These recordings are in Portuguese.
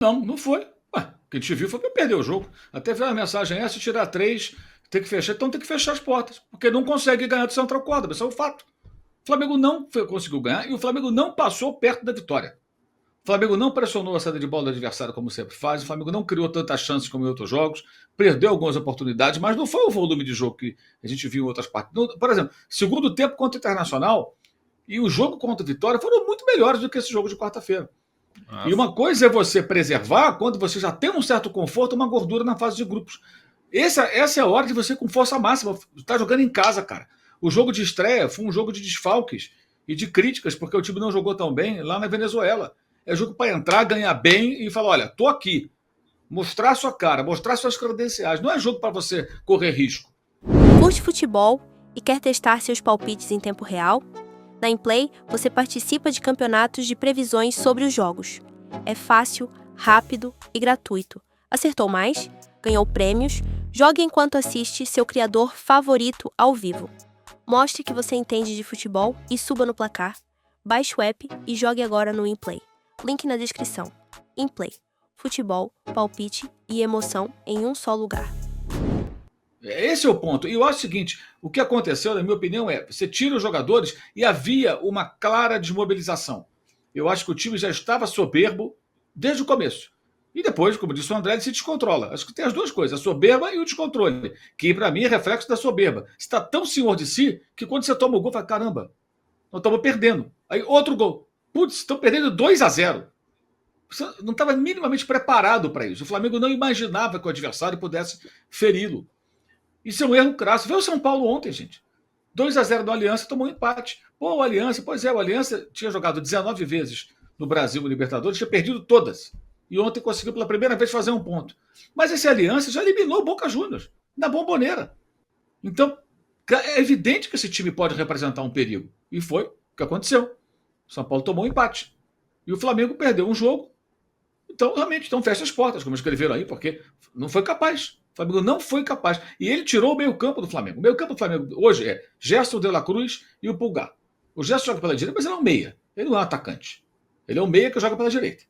Não foi. Ué, o que a gente viu foi que perdeu o jogo. Até veio uma mensagem essa, se tirar 3, tem que fechar. Então tem que fechar as portas, porque não consegue ganhar do Central Córdoba, isso é um fato. O Flamengo não conseguiu ganhar e o Flamengo não passou perto da vitória. O Flamengo não pressionou a saída de bola do adversário como sempre faz, o Flamengo não criou tantas chances como em outros jogos, perdeu algumas oportunidades, mas não foi o volume de jogo que a gente viu em outras partes. Por exemplo, segundo tempo contra o Internacional e o jogo contra o Vitória foram muito melhores do que esse jogo de quarta-feira. E uma coisa é você preservar, quando você já tem um certo conforto, uma gordura na fase de grupos. Essa é a hora de você, com força máxima, estar jogando em casa, cara. O jogo de estreia foi um jogo de desfalques e de críticas, porque o time não jogou tão bem lá na Venezuela. É jogo para entrar, ganhar bem e falar: olha, tô aqui. Mostrar sua cara, mostrar suas credenciais. Não é jogo para você correr risco. Curte futebol e quer testar seus palpites em tempo real? Na Implay, você participa de campeonatos de previsões sobre os jogos. É fácil, rápido e gratuito. Acertou mais? Ganhou prêmios? Jogue enquanto assiste seu criador favorito ao vivo. Mostre que você entende de futebol e suba no placar. Baixe o app e jogue agora no Implay. Link na descrição. Implay. Futebol, palpite e emoção em um só lugar. Esse é o ponto. E eu acho o seguinte: o que aconteceu, na minha opinião, é você tira os jogadores e havia uma clara desmobilização. Eu acho que o time já estava soberbo desde o começo. E depois, como disse o André, ele se descontrola. Acho que tem as duas coisas, a soberba e o descontrole, que para mim é reflexo da soberba. Você está tão senhor de si que quando você toma o gol, fala: caramba, nós estamos perdendo. Aí outro gol. Putz, estão perdendo 2-0. Você não estava minimamente preparado para isso. O Flamengo não imaginava que o adversário pudesse feri-lo. Isso é um erro crasso. Vê o São Paulo ontem, gente. 2-0 no Aliança, tomou um empate. Pô, o Aliança, pois é, o Aliança tinha jogado 19 vezes no Brasil, no Libertadores, tinha perdido todas. E ontem conseguiu pela primeira vez fazer um ponto. Mas esse Aliança já eliminou o Boca Juniors, na Bombonera. Então, é evidente que esse time pode representar um perigo. E foi o que aconteceu. O São Paulo tomou um empate. E o Flamengo perdeu um jogo. Então, realmente, então fecha as portas, como escreveram aí, porque não foi capaz. O Flamengo não foi capaz. E ele tirou o meio-campo do Flamengo. O meio-campo do Flamengo hoje é Gerson de la Cruz e o Pulgar. O Gerson joga pela direita, mas ele é um meia. Ele não é um atacante. Ele é um meia que joga pela direita.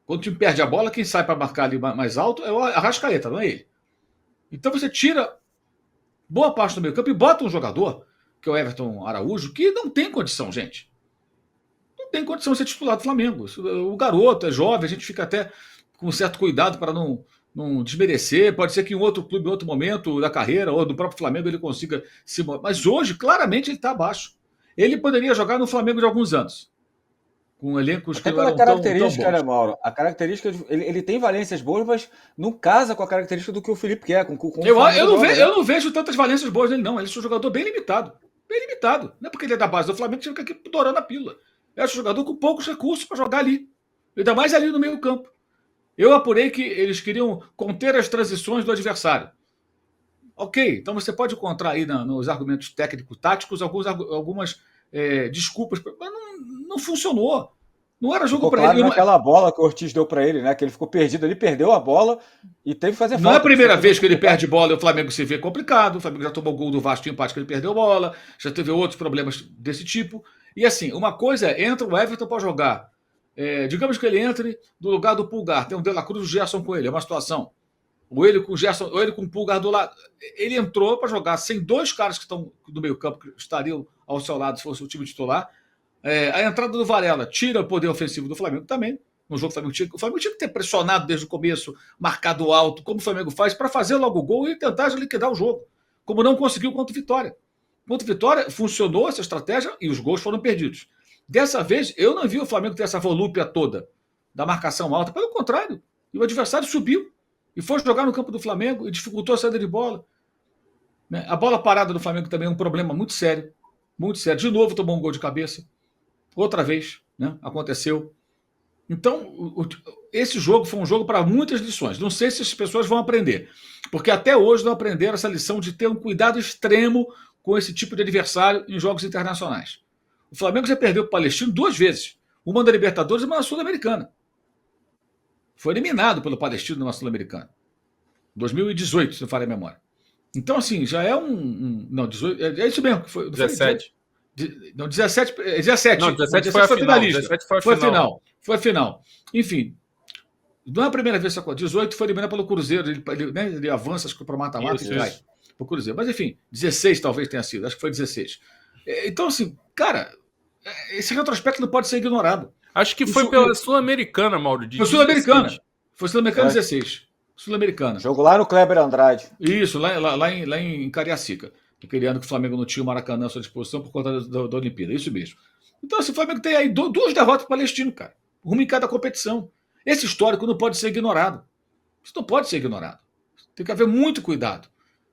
Quando o time perde a bola, quem sai para marcar ali mais alto é o Arrascaeta, não é ele. Então você tira boa parte do meio-campo e bota um jogador, que é o Everton Araújo, que não tem condição, gente. Não tem condição de ser titular do Flamengo. O garoto é jovem, a gente fica até com certo cuidado para não desmerecer. Pode ser que em outro clube, em outro momento da carreira, ou do próprio Flamengo, ele consiga se. Mas hoje, claramente, ele está abaixo. Ele poderia jogar no Flamengo de alguns anos. Com elencos Até que pela eram característica, tão né, bons. Mauro? A característica, ele tem valências boas, mas não casa com a característica do que o Felipe quer, com o Eu, Flamengo eu, não joga, vejo, né? eu não vejo tantas valências boas nele, não. Ele é um jogador bem limitado. Bem limitado. Não é porque ele é da base do Flamengo que fica aqui dourando a pílula. É um jogador com poucos recursos para jogar ali. Ainda mais ali no meio campo. Eu apurei que eles queriam conter as transições do adversário. Ok, então você pode encontrar aí nos argumentos técnico-táticos algumas desculpas, mas não funcionou. Não era jogo Ficou para ele. claro naquela bola que o Ortiz deu para ele, né? Que ele ficou perdido ali, perdeu a bola e teve que fazer Não é a falta. primeira vez que ele perde bola e o Flamengo se vê complicado. O Flamengo já tomou gol do Vasco em empate que ele perdeu bola, já teve outros problemas desse tipo. E assim, uma coisa é, entra o Everton para jogar. Digamos que ele entre no lugar do Pulgar, tem um De La Cruz e o Gerson com ele, é uma situação. Ou ele com o Gerson, ou ele com o Pulgar do lado. Ele entrou para jogar sem dois caras que estão no meio campo, que estariam ao seu lado se fosse o time titular. A entrada do Varela tira o poder ofensivo do Flamengo também. No jogo, o Flamengo tinha que ter pressionado desde o começo, marcado alto, como o Flamengo faz, para fazer logo o gol e tentar liquidar o jogo. Como não conseguiu contra o Vitória. Contra o Vitória, funcionou essa estratégia e os gols foram perdidos. Dessa vez, eu não vi o Flamengo ter essa volúpia toda da marcação alta. Pelo contrário, e o adversário subiu e foi jogar no campo do Flamengo e dificultou a saída de bola. A bola parada do Flamengo também é um problema muito sério. Muito sério. De novo tomou um gol de cabeça. Outra vez, né? Aconteceu. Então, esse jogo foi um jogo para muitas lições. Não sei se as pessoas vão aprender, porque até hoje não aprenderam essa lição de ter um cuidado extremo com esse tipo de adversário em jogos internacionais. O Flamengo já perdeu para o Palestino 2 vezes, uma na Libertadores e uma na Sul-Americana. Foi eliminado pelo Palestino numa Sul-Americana. 2018, se não falha a memória. Então, assim, já é não, 18, é isso mesmo. Foi, 17. Não, 17. Não, 17 foi a final. 17 foi a final. Foi a final. Enfim, Não é a primeira vez que isso acontece. 18 foi eliminado pelo Cruzeiro. Ele avança, acho que para o mata-mata e cai pro Cruzeiro. Mas enfim, 16 talvez tenha sido. Acho que foi 16. Então, assim, cara, esse retrospecto não pode ser ignorado. Acho que foi pela Sul-Americana, Mauro. Foi Sul-Americana. Foi Sul-Americana 16. Sul-Americana. Jogo lá no Kleber Andrade. Isso, lá em Cariacica. Aquele ano que o Flamengo não tinha o Maracanã à sua disposição por conta da Olimpíada. Isso mesmo. Então, assim, o Flamengo tem aí 2 derrotas para o Palestino, cara. Uma em cada competição. Esse histórico não pode ser ignorado. Isso não pode ser ignorado. Tem que haver muito cuidado,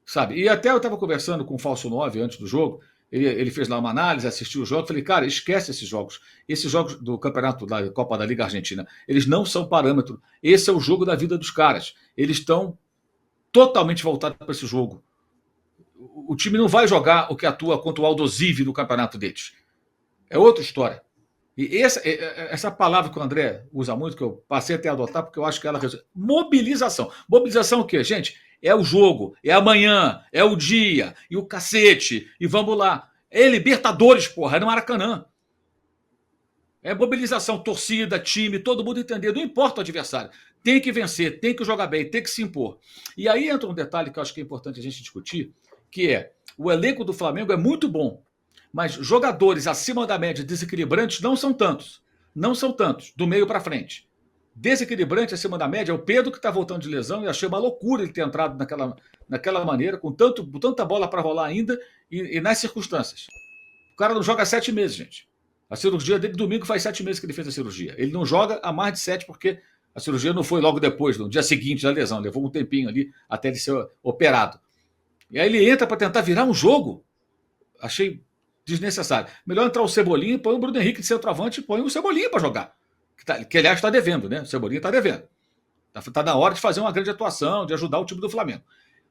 sabe? E até eu estava conversando com o Falso 9 antes do jogo. Ele fez lá uma análise, assistiu o jogo. Falei, cara, esquece esses jogos. Esses jogos do campeonato da Copa da Liga Argentina, eles não são parâmetro. Esse é o jogo da vida dos caras. Eles estão totalmente voltados para esse jogo. O time não vai jogar o que atua contra o Aldosivi no campeonato deles. É outra história. E essa palavra que o André usa muito, que eu passei até a adotar, porque eu acho que ela resolve. Mobilização. Mobilização o quê, gente? É o jogo, é amanhã, é o dia, e o cacete, e vamos lá. É Libertadores, porra, é no Maracanã. É mobilização, torcida, time, todo mundo entender, não importa o adversário. Tem que vencer, tem que jogar bem, tem que se impor. E aí entra um detalhe que eu acho que é importante a gente discutir, que é, o elenco do Flamengo é muito bom, mas jogadores acima da média desequilibrantes não são tantos. Não são tantos, do meio para frente. Desequilibrante acima da média é o Pedro, que está voltando de lesão, e achei uma loucura ele ter entrado naquela maneira, com tanta bola para rolar ainda, e nas circunstâncias. O cara não joga há 7 meses, gente. A cirurgia dele, domingo, faz 7 meses que ele fez a cirurgia. Ele não joga há mais de 7, porque a cirurgia não foi logo depois, no dia seguinte da lesão. Levou um tempinho ali até ele ser operado. E aí ele entra para tentar virar um jogo. Achei desnecessário. Melhor entrar o Cebolinha, põe o Bruno Henrique de centroavante e põe o Cebolinha para jogar. Que aliás está devendo, né? O Cebolinha está devendo. Está na hora de fazer uma grande atuação, de ajudar o time do Flamengo.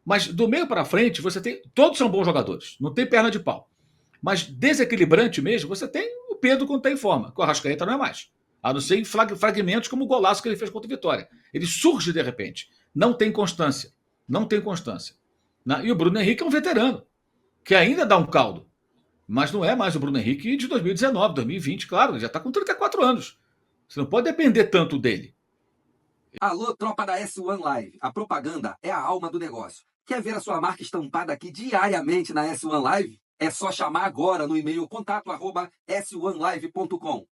Mas do meio para frente, você tem. Todos são bons jogadores, não tem perna de pau. Mas desequilibrante mesmo, você tem o Pedro quando está em forma, que o Arrascaeta não é mais. A não ser em fragmentos como o golaço que ele fez contra o Vitória. Ele surge de repente. Não tem constância. Não tem constância. E o Bruno Henrique é um veterano, que ainda dá um caldo. Mas não é mais o Bruno Henrique de 2019, 2020, claro, ele já está com 34 anos. Você não pode depender tanto dele. Alô, tropa da S1 Live. A propaganda é a alma do negócio. Quer ver a sua marca estampada aqui diariamente na S1 Live? É só chamar agora no e-mail contato@s1live.com.